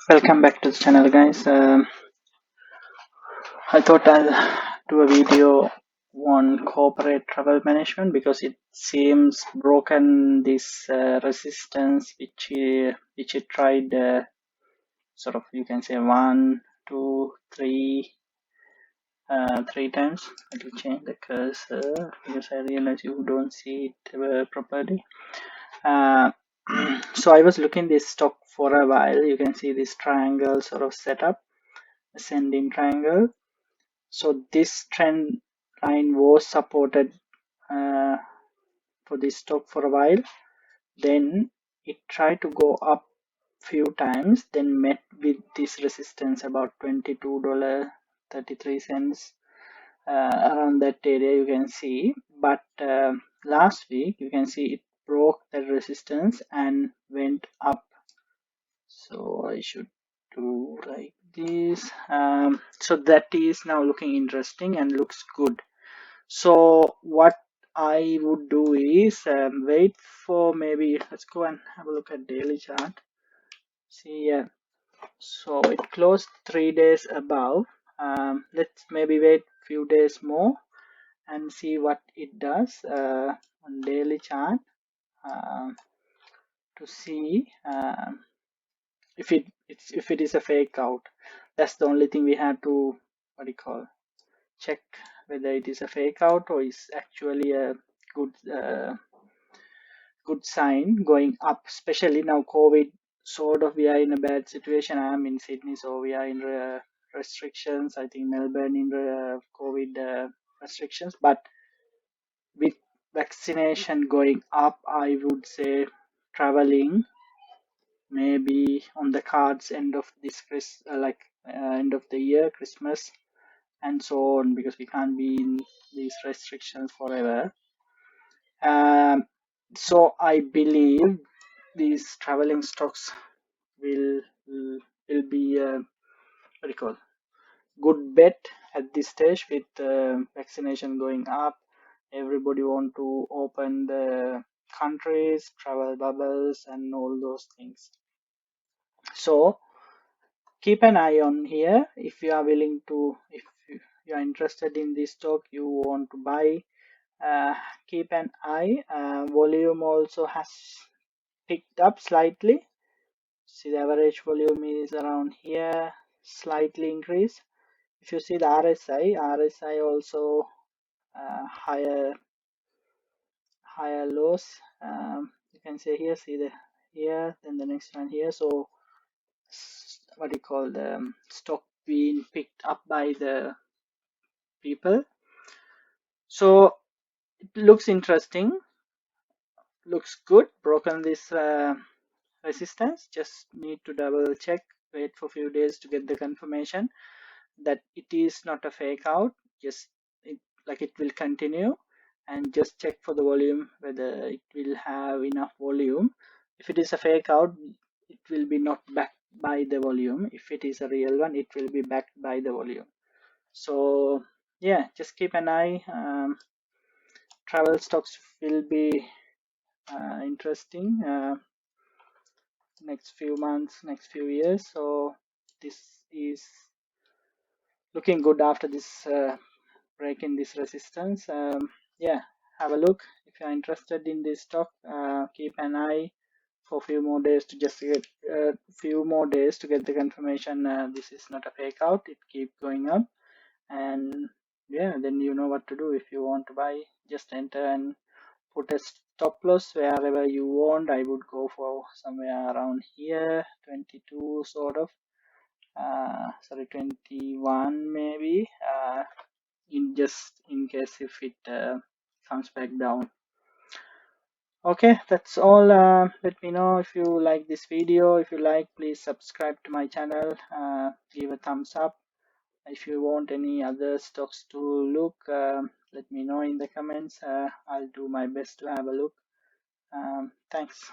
Welcome back to the channel, guys. I thought I'll do a video on corporate travel management because it seems broken this resistance which it tried sort of, you can say, one, two, three times. Let me change the cursor because I realize you don't see it properly. Uh, so I was looking this stock for a while. You can see this triangle sort of setup, ascending triangle. So this trend line was supported for this stock for a while. Then it tried to go up few times, then met with this resistance about $22.33 around that area, you can see. But last week you can see it broke that resistance and went up. So I should do like this. So that is now looking interesting and looks good. So what I would do is wait for maybe, let's go and have a look at daily chart. See, so it closed 3 days above. Let's maybe wait few days more and see what it does on daily chart to see if it is a fake out. That's the only thing we have to, what do you call, check whether it is a fake out or is actually a good good sign going up. Especially now COVID, sort of, we are in a bad situation. I am in Sydney, so we are in restrictions. I think Melbourne in COVID restrictions, but with vaccination going up, I would say traveling maybe on the cards end of this end of the year, Christmas and so on, because we can't be in these restrictions forever. So I believe these traveling stocks will be what do you call, good bet at this stage with vaccination going up. Everybody want to open the countries, travel bubbles, and all those things. So keep an eye on here if you are willing to, if you are interested in this stock, you want to buy. Keep an eye. Volume also has picked up slightly. See, the average volume is around here, slightly increased. If you see the RSI also higher lows. You can say here, see the here, then the next one here. So what do you call, the stock being picked up by the people. So it looks interesting, looks good. Broken this resistance. Just need to double check, wait for a few days to get the confirmation that it is not a fake out. Just it will continue, and just check for the volume whether it will have enough volume. If it is a fake out, it will be not backed by the volume. If it is a real one, it will be backed by the volume. So yeah, just keep an eye. Travel stocks will be interesting next few months, next few years. So this is looking good after this break in this resistance. Yeah, have a look if you are interested in this stock. Keep an eye for a few more days to just get few more days to get the confirmation this is not a fake out. It keep going up, and yeah, then you know what to do. If you want to buy, just enter and put a stop loss wherever you want. I would go for somewhere around here, 22 sort of, sorry, 21 maybe, in case if it comes back down. Okay, that's all. Let me know if you like this video. If you like, please subscribe to my channel, give a thumbs up. If you want any other stocks to look, let me know in the comments. I'll do my best to have a look. Thanks.